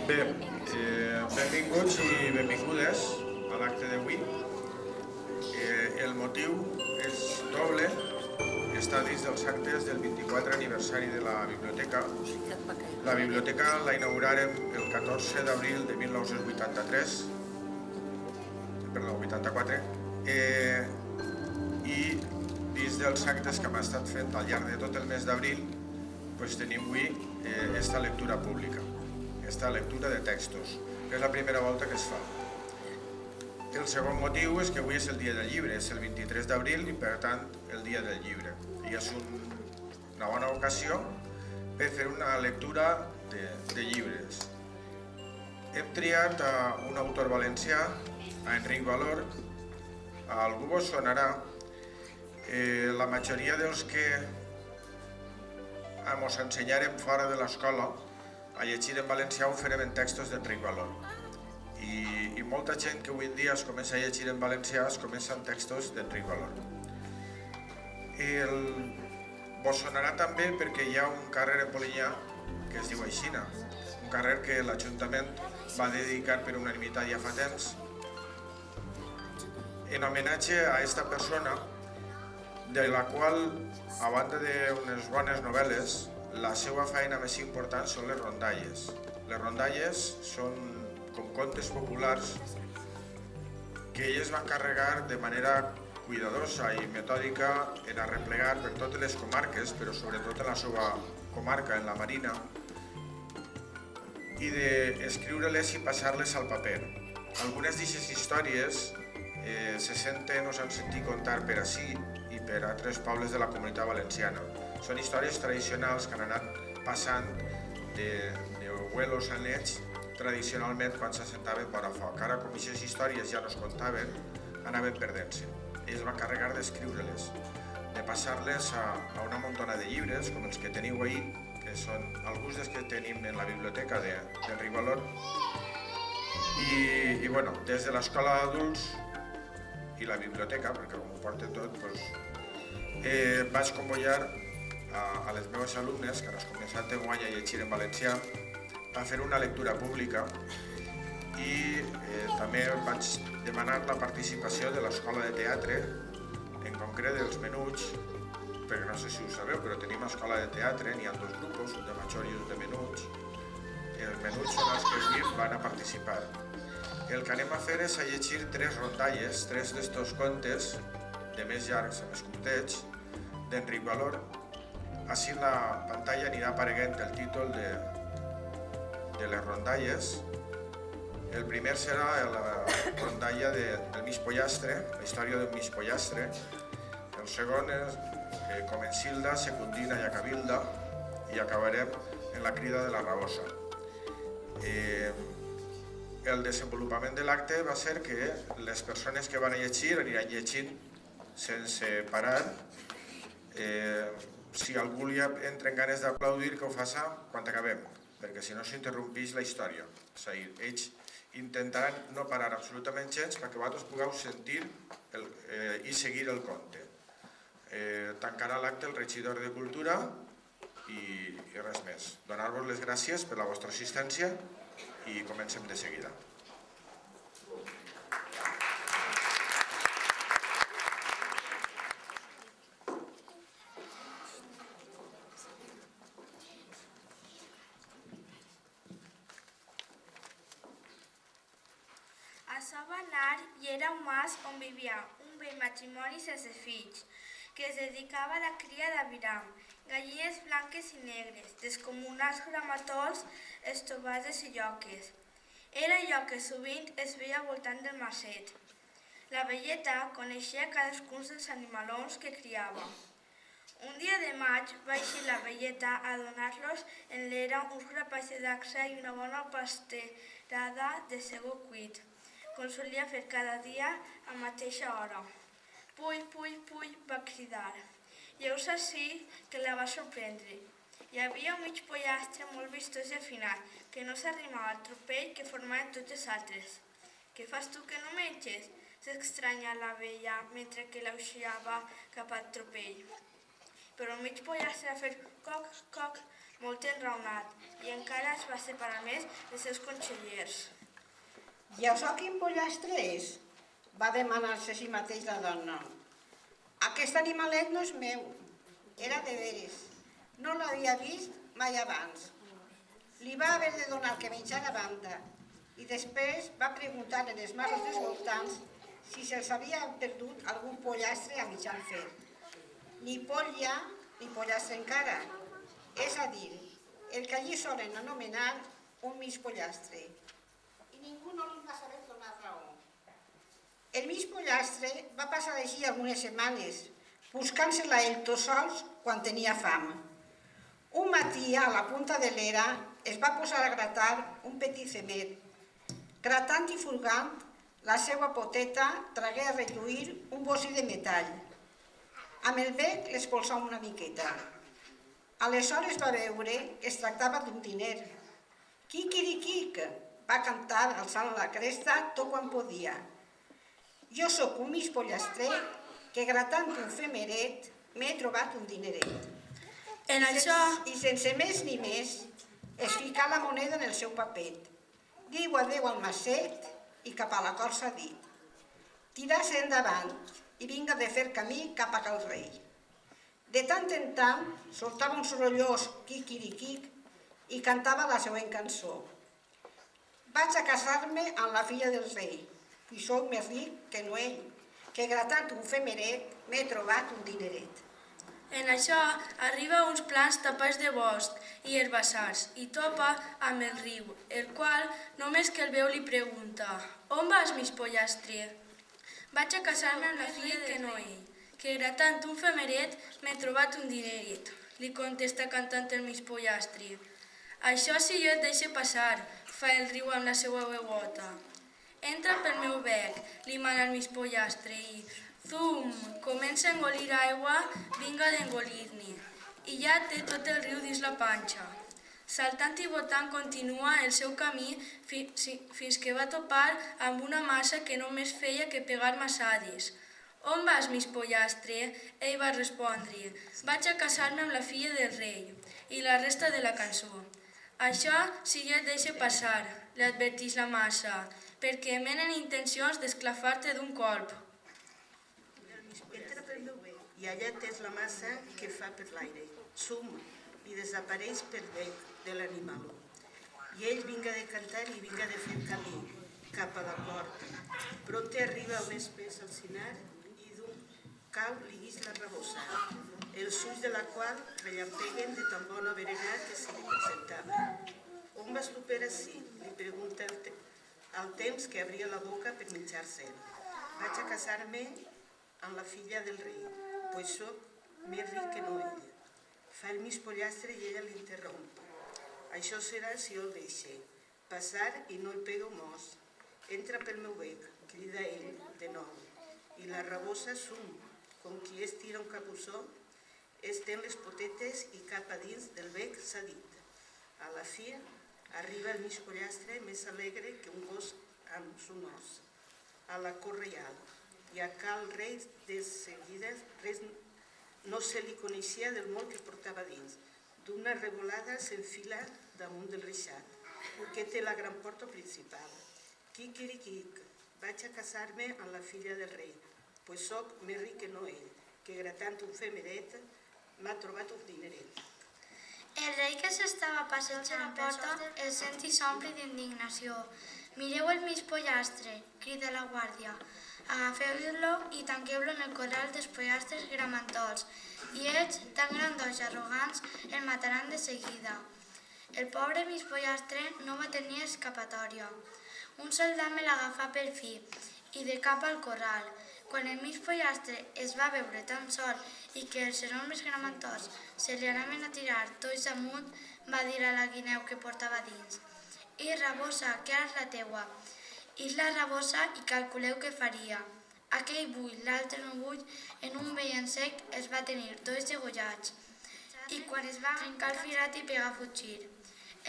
Bé, benvinguts i benvingudes a l'acte d'avui. El motiu és doble, està dins dels actes del 24 aniversari de la biblioteca. La biblioteca la inaugurarem el 14 d'abril de 1983, perdó, 84, i dins dels actes que hem estat fent al llarg de tot el mes d'abril tenim avui aquesta lectura pública, aquesta lectura de textos, que és la primera volta que es fa. El segon motiu és que avui és el dia del llibre, és el 23 d'abril i per tant el dia del llibre. I és una bona ocasió per fer una lectura de llibres. Hem triat un autor valencià, a Enric Valor. A algú vos sonarà. La majoria dels que ens ensenyarem fora de l'escola a llegir en valencià ho farem en textos d'Enric Valor. I molta gent que avui en dia es comença a llegir en valencià es comença en textos d'Enric Valor. Vos sonarà també perquè hi ha un carrer a Polinyà que es diu Aixina, un carrer que l'Ajuntament va dedicar per unanimitat ja fa temps en homenatge a aquesta persona de la qual, a banda d'unes bones novel·les, la seva feina més important són les rondalles. Les rondalles són com contes populars que ell es va encarregar de manera cuidadosa i metòdica en arreplegar per totes les comarques, però sobretot en la seva comarca, en la Marina, i d'escriure-les i passar-les al paper. Algunes d'aquestes històries se senten o s'han sentit contar per ací i per altres pobles de la Comunitat Valenciana. Són històries tradicionals que han anat passant d'abuelos a nets tradicionalment quan s'assentaven vora foc. Ara, com aquestes històries ja no es contaven, anaven perdent-se. Ells van encarregar d'escriure-les, de passar-les a una muntona de llibres, com els que teniu ahí, que són alguns dels que tenim en la biblioteca d'Enric Valor. I des de l'escola d'adults i la biblioteca, perquè com ho porta tot, vaig convocar a les meves alumnes, que han començat enguany a llegir en valencià, a fer una lectura pública i també vaig demanar la participació de l'escola de teatre, en concret dels menuts, perquè no sé si ho sabeu, però tenim escola de teatre, n'hi ha dos grups, un de major i un de menuts. Els menuts són els que avui van a participar. El que anem a fer és a llegir tres rondalles, tres d'estos contes, de més llargs a més curtets, d'Enric Valor. Així en la pantalla anirà apareguent el títol de les rondalles. El primer serà la rondalla del Mig Pollastre, la història del Mig Pollastre. El segon és Comencilda, Secundina i Acabilda, i acabarem en la crida de la Rabosa. El desenvolupament de l'acte va ser que les persones que van a llegir aniran llegint sense parar. Si algú li entra en ganes d'aplaudir, que ho faci quan acabem, perquè si no s'interrompeix la història. És a dir, ells intentaran no parar absolutament gens perquè vosaltres pugueu sentir i seguir el conte. Tancarà l'acte el regidor de Cultura i res més. Donar-vos les gràcies per la vostra assistència i comencem de seguida. Açò va anar i era un mas on vivia un vell matrimoni sense fills, que es dedicava a la cria d'aviram, gallines blanques i negres, descomunals gramatols, estobades i lloques. Era allò que sovint es veia al voltant del maset. La velleta coneixia cadascun dels animalons que criava. Un dia de maig va eixir la velleta a donar-los en l'era uns grapats de dacsa i una bona pasterada de segó cuit, com solia fer cada dia a mateixa hora. Puy, puy, puy, va cridar. I heus ací que la va sorprendre. Hi havia un mig pollastre molt vistós i afinat, que no s'arrimava al tropell que formaven tots els altres. «Què fas tu que no menges?», s'estranya la vella mentre que l'auxiava cap al tropell. Però el mig pollastre va fer coc, coc, molt enraonat, i encara es va separar més dels seus consellers. «Ja sap quin pollastre és?», va demanar-se a si mateix la dona. «Aquest animalet no és meu, era de veres, no l'havia vist mai abans». Li va haver de donar que menjar a banda i després va preguntar en les mares dels voltants si se'ls havia perdut algun pollastre a mitjan fer. Ni poll hi ha, ni pollastre encara, és a dir, el que allí solen anomenar un mig pollastre. I ningú no li va saber donar raó. El mig pollastre va passar així algunes setmanes, buscant-se-la ell tot sols quan tenia fam. Un matí, a la punta de l'era, es va posar a gratar un petit femet. Gratant i furgant, la seva poteta tragué a relluir un bocí de metall. Amb el bec l'espolsà una miqueta. Aleshores va veure que es tractava d'un diner. «Quiquiriquic», va cantar alçant la cresta tot quan podia. «Jo sóc un mig pollastrer que gratant un femeret m'he trobat un dineret». I sense més ni més, es ficà la moneda en el seu papet. Diu adeu al macet i cap a la corça dit. Tirà-se endavant i vinga de fer camí cap a cal rei. De tant en tant soltava un sorollós quiquiriquic i cantava la següent cançó. «Vaig a casar-me amb la filla del rei, i sóc més ric que no ell, que gratant un femeret m'he trobat un dineret». En això arriba uns plans tapats de bosc i herbassars i topa amb el riu, el qual, només que el veu, li pregunta: «On vas, mig pollastre?» «Vaig a casar-me amb la filla que no ell, que gratant un femeret m'he trobat un dineret», li contesta cantant el mig pollastre. «Això si jo et deixe passar», fa el riu amb la seva veuota. «Entra pel meu bec», li mana el mig pollastre i, zum, comença a engolir aigua, vinga d'engolir-ne, i ja té tot el riu dins la panxa. Saltant i botant continua el seu camí fins que va topar amb una massa que només feia que pegar massades. «On vas, mig pollastre?», ell va respondre. «Vaig a casar-me amb la filla del rei», i la resta de la cançó. «Això si jo et deixe passar», li adverteix la massa, «perquè menen intencions d'esclafar-te d'un colp». Entra pel meu bec i allà tens la massa que fa per l'aire. Zum, i desapareix per bec de l'animal. I ell vinga de cantar i vinga de fer camí cap a la porta. Pronte arriba un espès alcinar i d'un cau li guix la rabosa, els ulls de la qual rellampeguen de tan bona berenar que se li presentava. «On vas tu per ací?», li pregunta al temps que abria la boca per menjar-se'l. «Vaig a casar-me amb la filla del rei, pues soc més ric que no ella», fa el mig pollastre i ella l'interromp. «Això serà si jo el deixe passar i no el pega un mos. Entra pel meu bec», crida ell de nou, i la rabosa sum, com qui estira un capbussó, estén les potetes i cap a dins del bec s'ha dit. A la fi arriba el mig pollastre més alegre que un gos amb son os, a la cort reial. I a cal rei de seguida res no se li coneixia del molt que portava dins. D'una revolada s'enfila damunt del reixat, que té la gran porta principal. «Quiquiriquic, vaig a casar-me amb la filla del rei, pues soc més ric que no ell, que gratant un femeret m'ha trobat un dineret». El rei, que s'estava passant a la porta, el sent i s'omple d'indignació. «Mireu el mig pollastre», crida la guàrdia. «Agafeu-lo i tanqueu-lo en el corral dels pollastres gramantols, i ells, tan grandots i arrogants, el mataran de seguida». El pobre mig pollastre no va tenir escapatòria. Un soldat me l'agafà per fi, i de cap al corral. Quan el mig pollastre es va veure tan sol i que els enormes gramators se li anaven a tirar tots amunt, va dir a la guineu que portava dins: «I rabosa, que ara és la teua». I la rabosa i calculeu què faria. Aquell bull, l'altre no bull, en un vell en sec els va tenir tots degollats. I quan es va trencar el firat i pegar a fugir.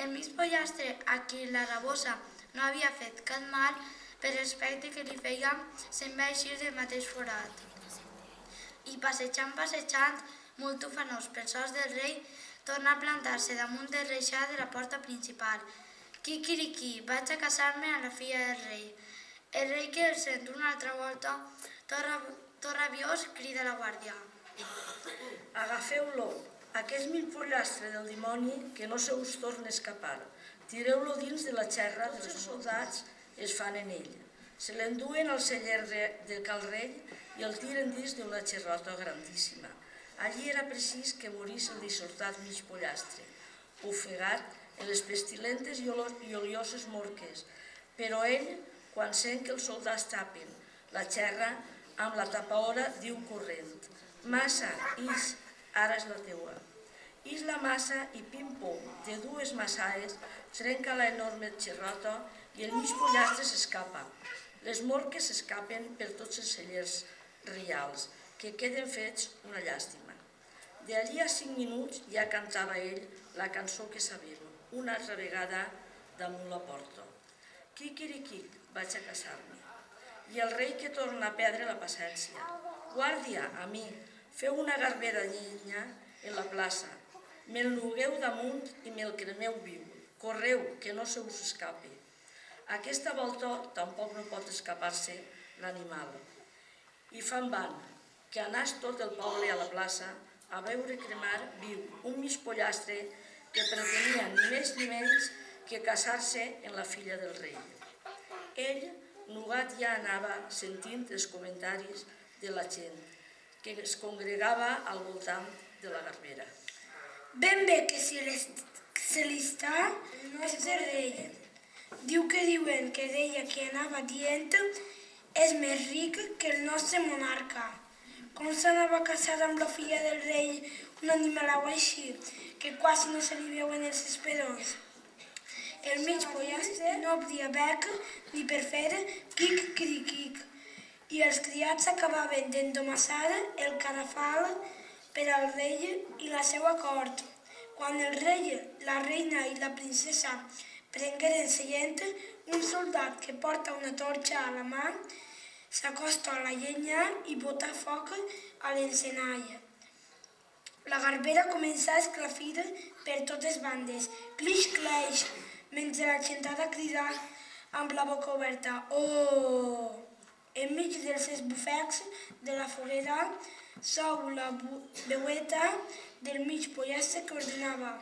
El mig pollastre, a qui la rabosa no havia fet cap mal, per respecte que li feia, se'n va eixir del mateix forat. I passejant, molt ufanós pels horts del rei, torna a plantar-se damunt del reixat de la porta principal. Quiquiriquí, vaig a casar-me amb la filla del rei. El rei, que el sent una altra volta, tot rabiós, crida a la guàrdia. Agafeu-lo, aquest mig pollastre del dimoni, que no se us torni a escapar. Tireu-lo dins de la xerra dels soldats es fan en ell. Se l'enduen al celler de cal rei i el tiren dins d'una xerrota grandíssima. Allí era precís que morís el dissortat mig pollastre, ofegat en les pestilentes i olioses morques. Però ell, quan sent que els soldats tapen la xerra, amb la tapaora diu corrent: «Massa, ix, ara és la teua». Ix la massa i pim-pum, de dues massades, trenca la enorme xerrota i el mig pollastre s'escapa. Les morques s'escapen per tots els cellers reials, que queden fets una llàstima. D'allí a 5 minuts ja cantava ell la cançó que sabem, una altra vegada damunt la porta. Quiquiriquic, vaig a casar-me. I el rei que torna a perdre la paciència. Guàrdia, a mi, feu una garbera llenya en la plaça. Me'l nugueu damunt i me'l cremeu viu. Correu, que no se us escape. Aquesta volta tampoc no pot escapar-se l'animal. I fan van, que anàs tot el poble a la plaça a veure cremar viu un mig pollastre que pretenia ni més ni menys que casar-se amb la filla del rei. Ell, nugat, ja anava sentint els comentaris de la gent que es congregava al voltant de la garbera. Ben bé que se li està el nostre rei. Diu que diuen que deia que anava dient és més ric que el nostre monarca. Com s'anava a casar amb la filla del rei un animalau així, que quasi no se li veuen els esperons. El mig pollastre no obria bec ni per fer quic-criquic, i els criats acabaven d'endomassar el cadafal per al rei i la seva cort. Quan el rei, la reina i la princesa prengueren seient, un soldat que porta una torxa a la mà s'acosta a la llenya i bota foc a l'encenall. La garbera comença a esclafir per totes bandes, cliix-claix, mentre la gentada crida amb la boca oberta: «Oh!». Enmig dels esbufecs de la foguera s'ou la veueta del mig pollastre que ordenava: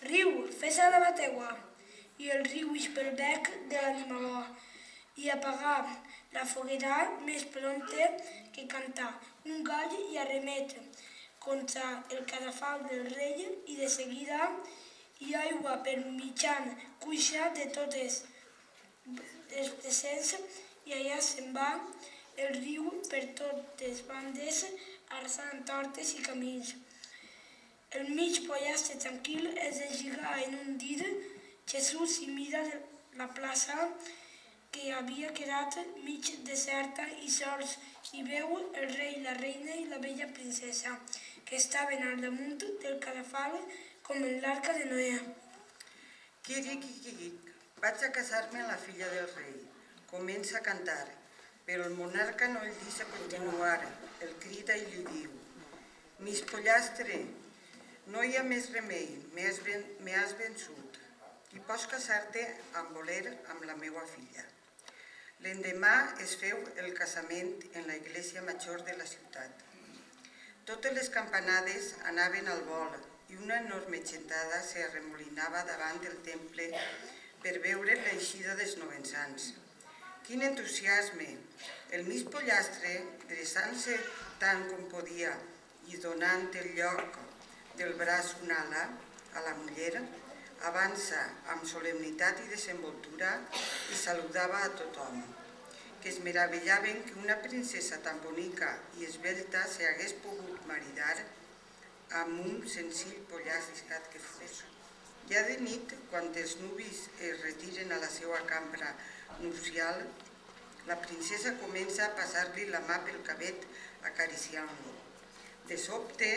«Riu, fes-la la teua». I el riu ix pel bec de l'animaló i apagar la foguera més prompte que cantar un gall i arremet contra el cadafal del rei i de seguida hi aigua per mitjan cuixa de totes les presents i allà se'n va el riu per totes bandes arrasant hortes i camins. El mig pollastre tranquil es deslliga en un dit Jesús i mira la plaça que havia quedat mig deserta i sols hi veu el rei, la reina i la bella princesa, que estaven al damunt del cadafal com en l'arca de Noé. Quiquiquiquic, vaig a casar-me amb la filla del rei. Comença a cantar, però el monarca no el deixa continuar, el crida i li diu: «Mis pollastre, no hi ha més remei, me has vençut. I pots casar-te amb voler amb la meua filla». L'endemà es feu el casament en la iglesia major de la ciutat. Totes les campanades anaven al vol i una enorme gentada s'arremolinava davant del temple per veure l'eixida dels novensans. Quin entusiasme! El mig pollastre, dreçant-se tant com podia i donant el lloc del braç una ala a la muller, avança amb solemnitat i desenvoltura i saludava a tothom. que es meravellaven que una princesa tan bonica i esbelta s'hagués pogut maridar amb un senzill pollastre que fos. Ja de nit, quan els nuvis es retiren a la seva cambra nupcial, la princesa comença a passar-li la mà pel cabet acariciant-lo. De sobte,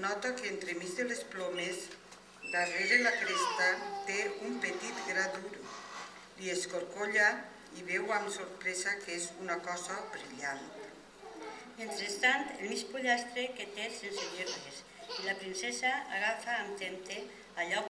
nota que entremig de les plomes, darrere la cresta, té un petit gra dur. Li escorcolla i veu amb sorpresa que és una cosa brillant. Mentrestant, el mig pollastre que té sense dir res, i la princesa agafa amb tempte allò